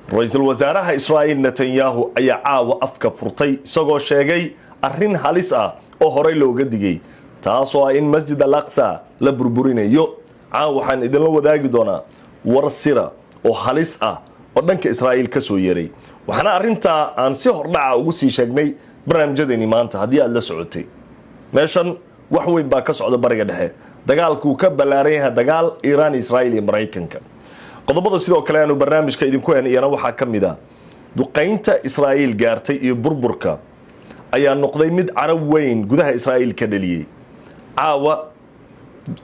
ra'iisul wasaaraha Israa'iil Netanyahu ayaa caawa afka furtay isagoo sheegay arrin halis ah oo horey looga digay taasoo ah in Masjid al-Aqsa la burburinayo. caawa waxaan idinla wadaagi doonaa war sira oo halis ah oo dhanka Israa'iil ka soo yeeray. waxaana arrinta aan si hordhaca ugu sii sheegnay barnaamijyadeeni maanta haddii aad la socotay. meeshan wax weyn baa ka socda bariga dhexe. dagaalku ka ballaaran yahay dagaal Iran, Israa'iil iyo Mareykanka. qodobada sidoo kale aanu barnaamijka idinku heenayna waxaa ka mid ah duqeynta Israa'iil gaartay iyo burburka ayaa noqday mid carab weyn gudaha Israa'iil ka dhaliyay. caawa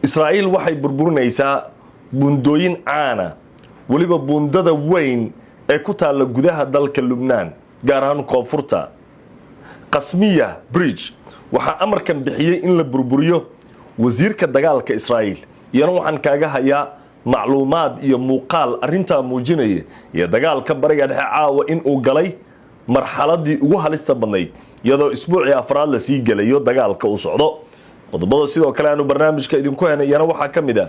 Israa'iil waxay burburinaysaa bundooyin caana waliba bundada weyn ee ku taala gudaha dalka Lubnaan gaar ahaan koonfurta Qasmiya Bridge. waxaa amarkan bixiyay in la burburiyo wasiirka dagaalka Israa'iil. iyana waxaan kaaga hayaa macluumaad iyo muuqaal arrinta muujinaya iyo dagaalka bariga dhexe caawa in uu galay marxaladii ugu halista badnayd iyadoo isbuucii afraad la sii galayo dagaalka uu socdo. qodobada sidoo kale aanu barnaamijka idinku heenayna waxaa ka mid ah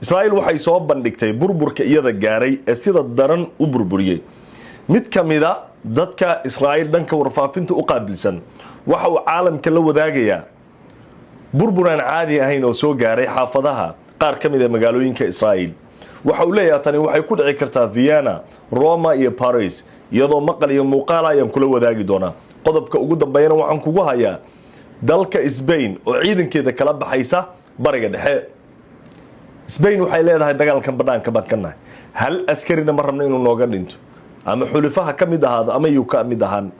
Israa'iil waxay soo bandhigtay burburka iyada gaaray ee sida daran u burburiyay. mid ka mid ah dadka Israa'iil dhanka warfaafinta u qaabilsan waxa uu caalamka la wadaagayaa burburan caadi ahayn oo soo gaaray xaafadaha qaar ka mid ah magaalooyinka Israa'iil. waxa uu leeyahay tani waxay ku dhici kartaa Vienna, Roma iyo Paris iyadoo maqal iyo muuqaal ayaan kula wadaagi doonaa. qodobka ugu dambeeyana waxaan kugu hayaa dalka Spain oo ciidankeeda kala baxaysa bariga dhexe. Spain waxay leedahay dagaalkan banaanka baan ka nahay. hal askarina ma rabno inuu nooga dhinto ama xulifaha ka mid ahaado ama uu ka mid ahaan.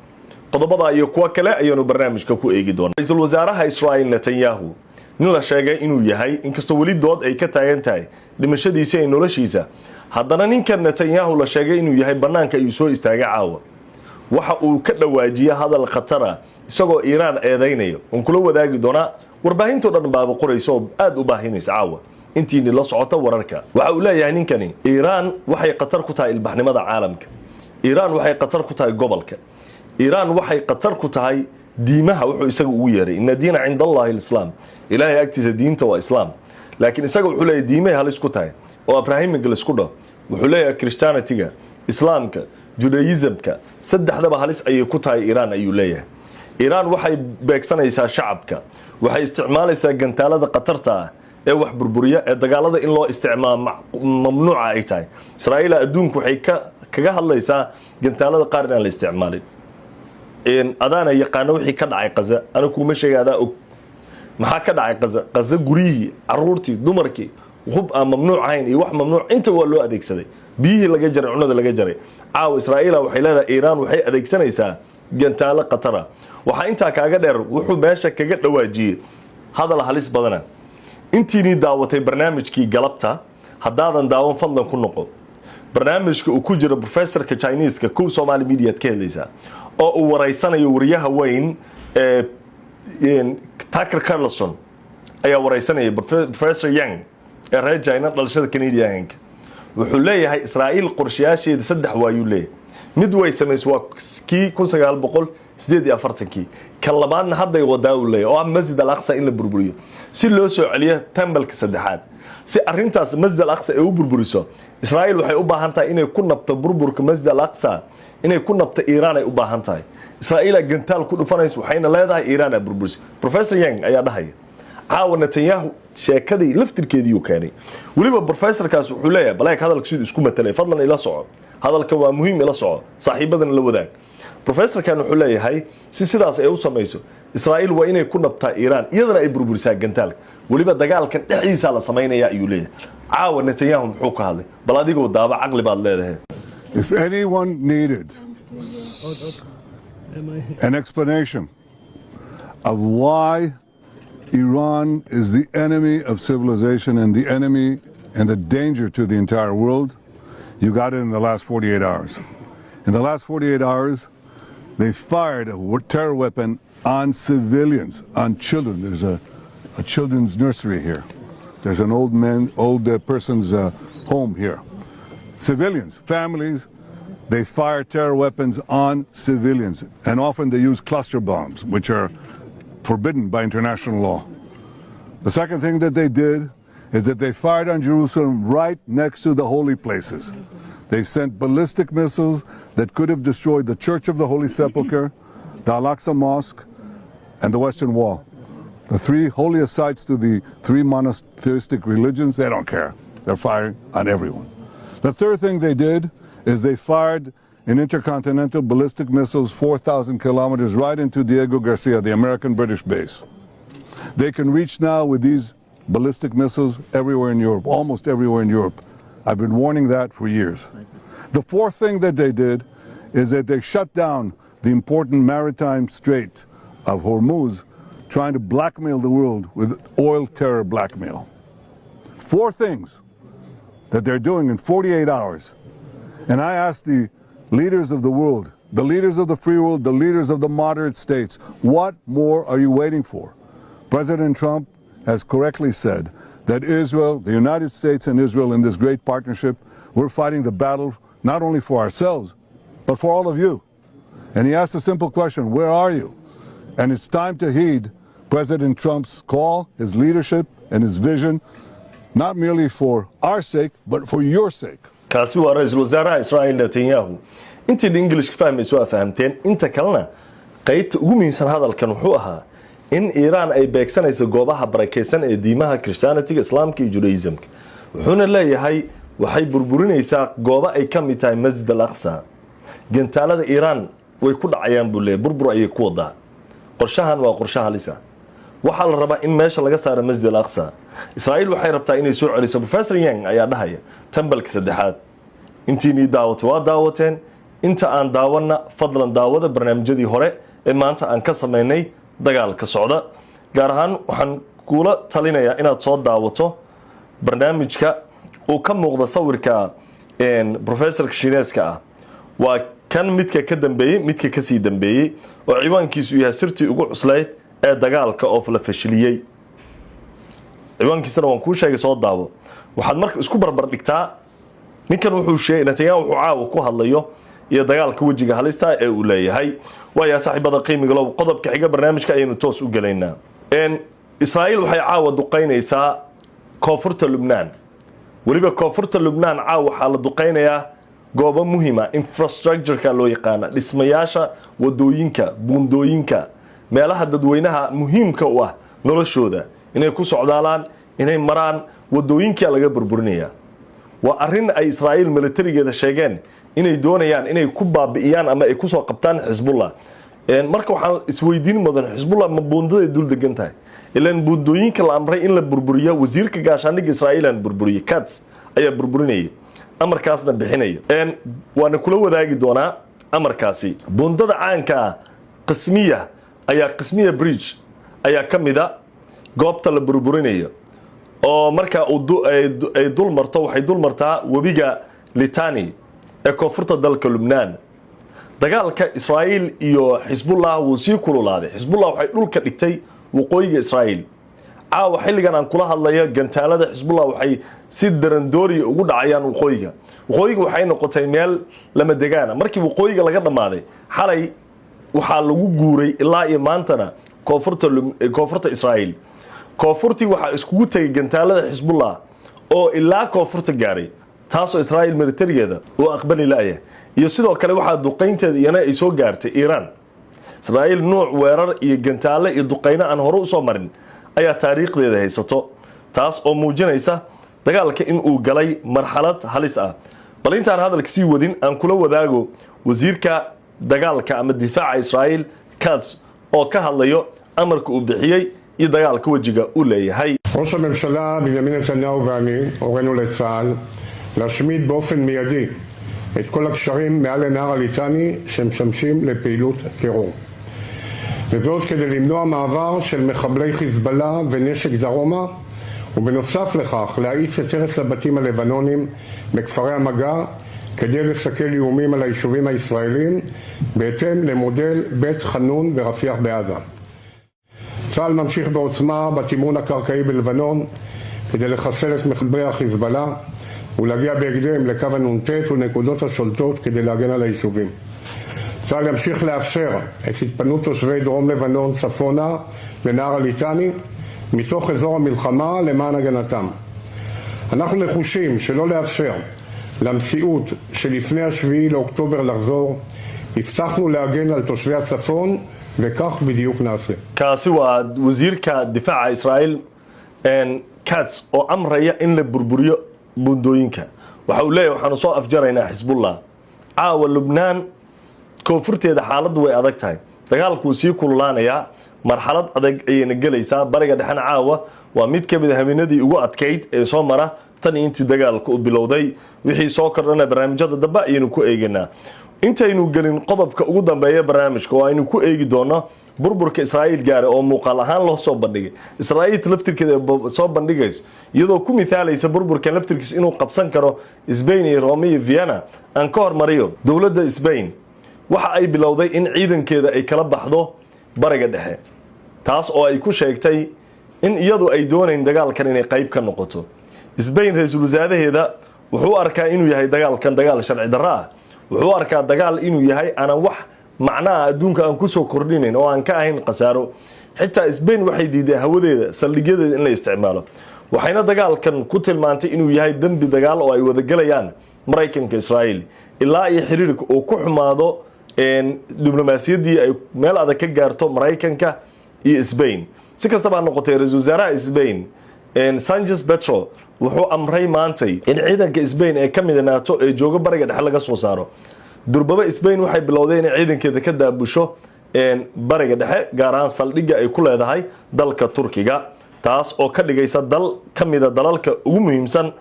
qodobada iyo kuwa kale ayaanu barnaamijka ku eegi doonaa. ra'iisul wasaaraha Israa'iil Netanyahu nin la sheegay inuu yahay inkastoo wali dood ay ka taagan tahay dhimashadiisa iyo noloshiisa, haddana ninkan Netanyahu la sheegay inuu yahay banaanka ayuu soo istaagay caawa. waxa uu ka dhawaajiyay hadal khatar ah isagoo Iran eedeynayo. aan kula wadaagi doonaa warbaahinta dhan baaba qorayso oo aad u baahinaysa caawa intii la socota wararka. waxa uu leeyahay ninkani Iran waxay khatar ku tahay ilbaxnimada caalamka. Iran waxay khatar ku tahay gobolka. Iran waxay khatar ku tahay diimaha. wuxuu isaga ugu yeeray inna diina cinda Allahi al-Islam. ilaahay agtiisa diinta waa Islaam, laakiin isaga wuxuu leeyahay diimaha halis ku tahay oo Abrahamiga la isku dhaw. wuxuu leeyahay Christianity-ga, Islaamka, Judaism-ka saddexdaba halis ayay ku tahay Iran ayuu leeyahay. Iran waxay beegsanaysaa shacabka, waxay isticmaalaysaa gantaalada qatarta ah ee wax burburiya ee dagaalada in loo isticmaalo mamnuuca ay tahay. Israa'iil adduunku waxay kaga hadlaysaa gantaalada qaar in la isticmaalin. adaana yaqaano wixii ka dhacay Gaza, ana kuma sheegada og maxaa ka dhacay Gaza guriyihii, caruurtii, dumarkii, hub aan mamnuuc ahayn iyo wax mamnuuc inta waa loo adeegsaday. biyihii laga jaray, cunada laga jaray. caawa Israa'iil waxay leedahay Iran waxay adeegsanaysaa gantaalo qatara. waxa intaa kaaga dheer wuxuu meesha kaga dhawaajiyay hadal halis badana. intiini daawatay barnaamijkii galabta haddaadan daawan fadlan ku noqo. barnaamijka uu ku jira professorka Chinese-ka ku Somali Media ka helaysa oo uu wareysanayo wariyaha weyn Tucker Carlson ayaa wareysanaya Professor Yang ee reer China dhalashada Canadian-ka. wuxuu leeyahay Israa'iil qorshayaasheeda saddex waayuu leeyahay. mid way samaysay waa kii 1948 kan labaadna hadday wadaa uu leeyahay oo ah Masjid al-Aqsa in la burburiyo si loo soo celiyo tembalka saddexaad. si arrintaas Masjid al-Aqsa ay u burburiso Israa'iil waxay u baahan tahay inay ku nabto burburka Masjid al-Aqsa, inay ku nabto Iran ay u baahan tahay. Israa'iil gantaal ku dhufanayso waxayna leedahay Iran ay burburiso. Professor Yang ayaa dhahaya caawa Netanyahu sheekadii laftirkeedii uu keenay. waliba professorkaas wuxuu leeyahay balaak hadalka sidoo isku matalay fadlan ila soco. hadalka waa muhiim ila soco. saaxiibadan la wadaag. professorkan wuxuu leeyahay si sidaas ay u samayso Israa'iil waa inay ku nabtaa Iran iyadana ay burburisaa gantaalka. waliba dagaalkan dhexdiisa la sameynaya ayuu leeyahay. caawa Netanyahu muxuu ka hadlay? bal adigoo daaba caqli baad leedahay. If anyone needed an explanation of why Iran is the enemy of civilization and the enemy and the danger to the entire world, you got it in the last 48 hours. In the last 48 hours, they fired a terror weapon on civilians, on children. There's a children's nursery here. There's an old person's home here. Civilians, families, they fire terror weapons on civilians. And often they use cluster bombs, which are forbidden by international law. The second thing that they did is that they fired on Jerusalem right next to the holy places. They sent ballistic missiles that could have destroyed the Church of the Holy Sepulchre, the Al-Aqsa Mosque, and the Western Wall. The three holiest sites to the three monotheistic religions, they don't care. They're firing on everyone. The third thing they did is they fired an intercontinental ballistic missiles 4,000 kilometers right into Diego Garcia, the American-British base. They can reach now with these ballistic missiles everywhere in Europe, almost everywhere in Europe. I've been warning that for years. The fourth thing that they did is that they shut down the important maritime strait of Hormuz, trying to blackmail the world with oil terror blackmail. Four things that they're doing in 48 hours. And I ask the leaders of the world, the leaders of the free world, the leaders of the moderate states, what more are you waiting for? President Trump has correctly said that Israel, the United States and Israel in this great partnership, we're fighting the battle not only for ourselves, but for all of you. And he asked a simple question, where are you? And it's time to heed President Trump's call, his leadership and his vision, not merely for our sake, but for your sake. kaasi waa ra-iisul wasaaraha Israa'iil Netanyahu. intii English fahmayso waa fahamteen, inta kalena qaybta ugu muhiimsan hadalkan wuxuu ahaa in Iran ay beegsanayso goobaha barakeysan ee diimaha Christianity-ga, Islaamka iyo Judaism-ka. wuxuuna leeyahay waxay burburinaysaa gooba ay ka mid tahay Masjid al-Aqsa. gantaalada Iran way ku dhacayaan buu leeyahay, burbur ayay ku wadaa. qorshahan waa qorshe halis ah. waxaa la rabaa in meesha laga saaro Masjid al-Aqsa. Israa'iil waxay rabtaa inay soo celiso. Professor Yang ayaa dhahaya tambalka saddexaad. intiinii daawatay waa daawateen, inta aan daawana fadlan daawada barnaamijyadii hore ee maanta aan ka sameynay dagaalka socda. gaar ahaan waxaan kula talinayaa inaad soo daawato barnaamijka uu ka muuqda sawirka professorka Shiineeska ah. waa kan midka ka dambeeyay, midka ka sii dambeeyay oo ciwaankiisu yahay sirtii ugu cuslayd ee dagaalka oo la fashiliyay. ciwaankiisana waan kuu sheegay, soo daawo. waxaad marka isku barbar dhigtaa ninkan wuxuu sheegay Netanyahu wuxuu caawa ku hadlayo iyo dagaalka wajiga halista ee uu leeyahay. waayaa saaxiibada qiimiga loo qodobka xiga barnaamijka ayaynu toos u galaynaa. Israa'iil waxay caawa duqeynaysaa koonfurta Lubnaan. waliba koonfurta Lubnaan caawa waxaa la duqeynayaa goobo muhiima, infrastructure-ka loo yaqaan, dhismayaasha wadooyinka, buundooyinka, meelaha dadweynaha muhiimka u ah noloshooda inay ku socdaalaan, inay maraan, wadooyinka laga burburinaya. waa arrin ay Israa'iil militarigeeda sheegeen inay doonayaan inay ku baabi'iyaan ama ay ku soo qabtaan Hezbollah. marka waxaan isweydiin mudan, Hezbollah ma buundada dul degan tahay? ilaan buundooyinka la amray in la burburiyo, wasiirka gaashaandhigga Israa'iil aan burburiyo, Katz ayaa burburinaya, amarkaasna bixinaya. waana kula wadaagi doonaa amarkaasi. buundada caanka ah qismiya ayaa qismiya bridge ayaa ka mid ah goobta la burburinayo oo marka ay dul marto, waxay dul martaa webiga Litani ee koonfurta dalka Lubnaan. dagaalka Israa'iil iyo Hezbollah wuu sii kululaaday. Hezbollah waxay dhulka dhigtay waqooyiga Israa'iil. caawa xilligan aan kula hadlayo gantaalada Hezbollah waxay si darandoori ugu dhacayaan waqooyiga. waqooyiga waxay noqotay meel lama degaana. markii waqooyiga laga dhamaaday xalay waxaa lagu guuray ilaa iyo maantana koonfurta Israa'iil. koonfurtii waxaa iskugu tagay gantaalada Hezbollah oo ilaa koonfurta gaaray, taasoo Israa'iil militarigeeda oo aqbali laaya. iyo sidoo kale waxaa duqeynteeda iyana ay soo gaartay Iran. Israa'iil nooc weerar iyo gantaale iyo duqeyno aan hore u soo marin ayaa taariikhdeeda haysato, taas oo muujinaysa dagaalka in uu galay marxalad halis ah. bal intaan hadalka sii wadin aan kula wadaago wasiirka dagaalka ama difaaca Israa'iil Katz oo ka hadlayo amarka uu bixiyay iyo dagaalka wajiga uu leeyahay. ראש הממשלה בנימין נתניהו ואני הורינו לצה"ל להשמיד באופן מיידי את כל הקשרים מעל לנהר הליטני שמשמשים לפעילות טרור. וזאת כדי למנוע מעבר של מחבלי חיזבאללה ונשק דרומה, ובנוסף לכך להאיץ את הרס הבתים הלבנונים בכפרי המגע כדי לסכל איומים על היישובים הישראלים בהתאם למודל בית חנון ורפיח בעזה. צה"ל ממשיך בעוצמה בתמרון הקרקעי בלבנון כדי לחסל את מחבלי החיזבאללה ולהגיע בהקדם לקו הנ"ט ונקודות השולטות כדי להגן על היישובים. צה"ל ימשיך לאפשר את התפנות תושבי דרום לבנון צפונה לנהר הליטני מתוך אזור המלחמה למען הגנתם. אנחנו נחושים שלא לאפשר למציאות שלפני השביעי לאוקטובר לחזור, הבטחנו להגן על תושבי הצפון, וכך בדיוק נעשה. kaasi waa wasiirka difaaca Israa'iil Katz oo amraya in la burburiyo buundooyinka. waxa uu leeyahay waxaan soo afjaraynaa Xisbullah. caawa Lubnaan koonfurteeda xaaladdu way adag tahay. dagaalku sii kululaanaya marxalad adag ayayna galaysaa. bariga dhexna caawa waa mid ka mid ah habeenadii ugu adkayd ee soo mara tan intii dagaalku u bilowday. wixii soo kordhana barnaamijyada dambe ayaynu ku eegaynaa. intaynu gelin qodobka ugu dambeeya barnaamijka oo aynu ku eegi doono burburka Israa'iil gaar oo muuqaal ahaan loo soo bandhigay. Israa'iil laftirkeeda soo bandhigayso iyadoo ku mithaalaysa burburka laftirkiisa inuu qabsan karo Spain iyo Rome iyo Vienna. aan ka hormariyo dawladda Spain waxa ay bilowday in ciidankeeda ay kala baxdo bariga dhexe, taas oo ay ku sheegtay in iyadu ay doonayeen dagaalkan inay qayb ka noqoto. Spain ra'iisul wasaaraheeda wuxuu arkaa inuu yahay dagaalkan dagaal sharci darro ah. wuxuu arkaa dagaal inuu yahay ana wax macnaa adduunka aan ku soo kordhinayn oo aan ka ahayn qasaaro. xitaa Spain waxay diiday hawadeeda saldhigyadeeda in la isticmaalo, waxayna dagaalkan ku tilmaantay inuu yahay dambi dagaal oo ay wada galayaan Mareykanka Israa'iil ilaa iyo xiriirka uu ku xumaado diblomaasiyaddii ay meel adag ka gaarto Mareykanka iyo Spain. si kastaba ha noqotee ra'iisul wasaaraha Spain Sanchez Petro wuxuu amray maantay in ciidanka Spain ee ka mid ah NATO ee jooga bariga dhexe laga soo saaro. durbaba Spain waxay bilowday in ciidankeeda ka daabusho bariga dhexe gaar ahaan saldhigga ay ku leedahay dalka Turkiga, taas oo ka dhigaysa dal ka mid ah dalalka ugu muhiimsan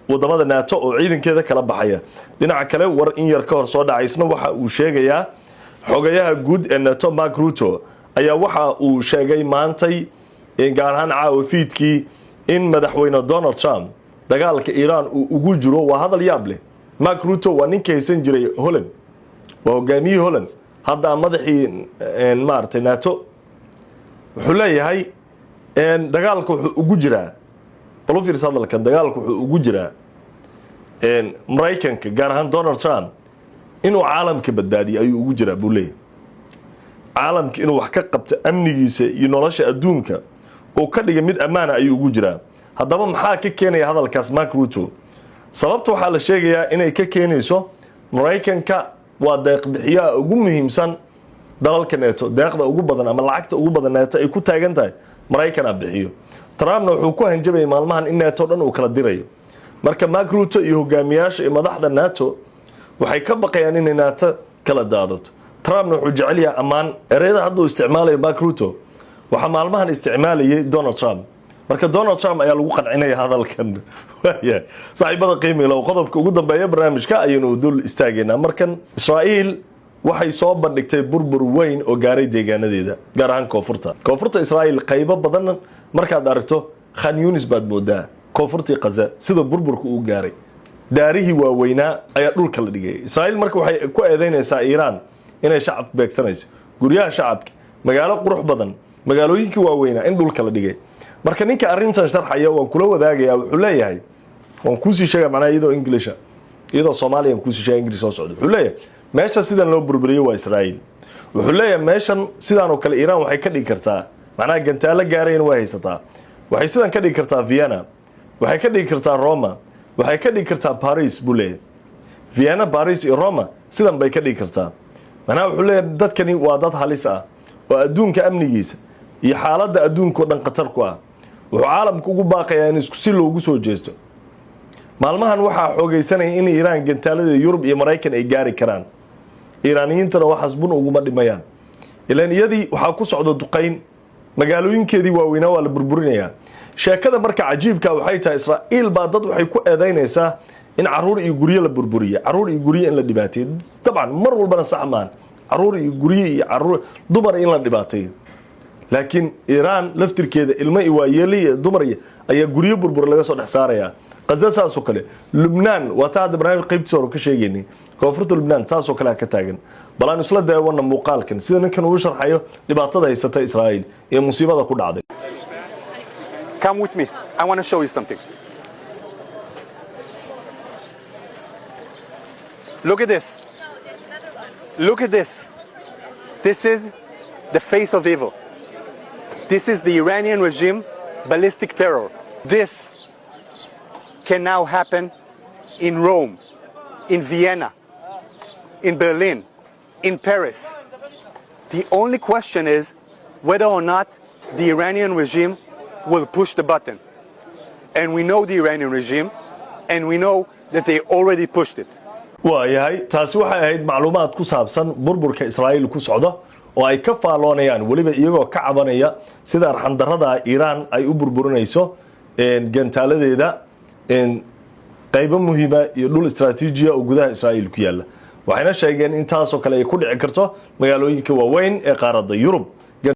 wadamada NATO oo ciidankeeda kala baxaya. dhinaca kale war in yar ka hor soo dhacaysna waxa uu sheegayaa xogayaha guud ee NATO Mark Rutte ayaa waxa uu sheegay maantay gaar ahaan caawa fiidkii in madaxweyne Donald Trump dagaalka Iran uu ugu jiro. waa hadal yaab leh. Mark Rutte waa ninkii haysan jiray Holland, waa hogaamiyihii Holland, hadda madaxii maartay NATO. wuxuu leeyahay dagaalka wuxuu ugu jiraa bal fiirsa hadalkan, dagaalka wuxuu ugu jiraa Mareykanka gaar ahaan Donald Trump inuu caalamka badbaadiyo ayuu ugu jiraa buu leeyahay. caalamka inuu wax ka qabto amnigiisa iyo nolosha adduunka oo ka dhigay mid ammaan ah ayuu ugu jiraa. haddaba maxaa ka keenaya hadalkaas Mark Rutte? sababta waxaa la sheegayaa inay ka keenayso Mareykanka waa deeq bixiyaha ugu muhiimsan dalalka NATO. deeqda ugu badan ama lacagta ugu badan NATO ay ku taagan tahay Mareykan bixiyo. Trumpna wuxuu ku hanjabay maalmahan in NATO dhan uu kala dirayo. marka Mark Rutte iyo hogaamiyaasha madaxda NATO waxay ka baqayaan in NATO kala daadato. Trumpna wuxuu jecel yahay amaan. ereyada hadda uu isticmaalayo Mark Rutte waxa maalmahan isticmaalayay Donald Trump. marka Donald Trump ayaa lagu qancinaya hadalkan. saaxiibada qiimeeya loo qodobka ugu dambeeya barnaamijka ayaynu dul istaageynaa. markan Israa'iil waxay soo bandhigtay burbur weyn oo gaaray deegaanadeeda gaar ahaan koonfurta Israa'iil qaybo badan markaad aragto Khan Yunis baad moodaa koonfurtii Gaza sida burburku uu gaaray. daarihii waaweynaa ayaa dhulka la dhigay. Israa'iil marka waxay ku eedeynaysaa Iran inay shacab beegsanayso, guryaha shacabka, magaalo qurux badan, magaalooyinkii waaweynaa in dhulka la dhigay. marka ninka arrintan sharxaya waan kula wadaagayaa wuxuu leeyahay waan ku sii sheegay macnaheedu iyadoo English iyadoo Soomaaliyan ku sii sheegay English soo socdo. wuxuu leeyahay meesha sidan loo burburiyay waa Israa'iil. wuxuu leeyahay meeshan sidan oo kale Iran waxay ka dhigi kartaa macnaha gantaalo gaareen way haysataa. waxay sidan ka dhigi kartaa Vienna, waxay ka dhigi kartaa Roma, waxay ka dhigi kartaa Paris buu leeyahay. Vienna, Paris iyo Roma sidan bay ka dhigi kartaa. macnaha wuxuu leeyahay dadkani waa dad halis ah oo adduunka amnigiisa iyo xaaladda adduunka dhan qatar ku ah. wuxuu caalamku ugu baaqayaa in isku si loogu soo jeesto. maalmahan waxaa xoogaysanaya in Iran gantaaladeeda Yurub iyo Mareykan ay gaari karaan. Iiraaniyiintana waxaas bun uguma dhimayaan. ilaan iyadii waxaa ku socdo duqayn, magaalooyinkeedii waaweynaa waa la burburinayaa. sheekada marka cajiibka waxay tahay Israa'iil baa dad waxay ku eedeynaysaa in caruur iyo guryo la burburiyo, caruur iyo guryo in la dhibaateeyo. dabcan mar walbana sax maan caruur iyo guryo iyo caruur dumar in la dhibaateeyo. laakiin Iran laftirkeeda ilmo iyo waayeelay dumar ayaa guryo burbur laga soo dhex saaraya. Gaza saasoo kale, Lubnaan waa taa barnaamij qaybtiisa hore ka sheegaynay. koonfurta Lubnaan saasoo kale ka taagan. balaan isla daawana muuqaalkan sida ninkan uu sharxayo dhibaatada haysata Israa'iil ee musiibada ku dhacday. Come with me. I want to show you something. Look at this. Look at this. This is the face of evil. This is the Iranian regime ballistic terror. This can now happen in Rome, in Vienna, in Berlin, in Paris. The only question is whether or not the Iranian regime will push the button. And we know the Iranian regime, and we know that they already pushed it. waayahay taasi waxay ahayd macluumaad ku saabsan burburka Israa'iil ku socda oo ay ka faaloonayaan waliba iyagoo ka cabanaya sida arxandarrada Iiraan ay u burburinayso gantaaladeeda qaybo muhiima iyo dhul istiraatiiji ah oo gudaha Israa'iil ku yaala waxayna sheegeen in taas oo kale ay ku dhici karto magaalooyinka waaweyn ee qaaradda Yurub